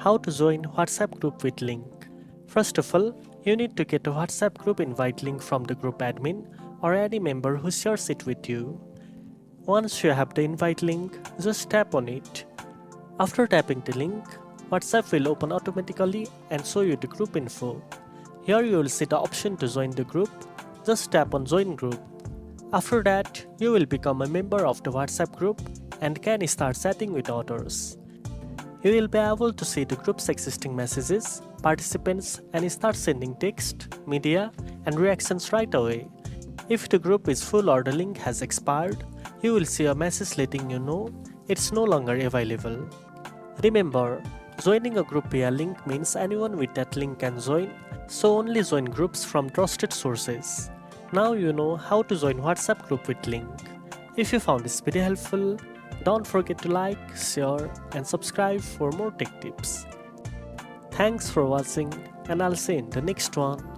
How to join WhatsApp group with link. First of all, you need to get a WhatsApp group invite link from the group admin or any member who shares it with you. Once you have the invite link, just tap on it. After tapping the link, WhatsApp will open automatically and show you the group info. Here you will see the option to join the group. Just tap on join group. After that, you will become a member of the WhatsApp group and can start chatting with others. You will be able to see the group's existing messages, participants, and start sending text, media, and reactions right away. If the group is full or the link has expired, you will see a message letting you know it's no longer available. Remember, joining a group via link means anyone with that link can join, so only join groups from trusted sources. Now you know how to join WhatsApp group with link. If you found this video helpful, don't forget to like, share, and subscribe for more tech tips. Thanks for watching, and I'll see you in the next one.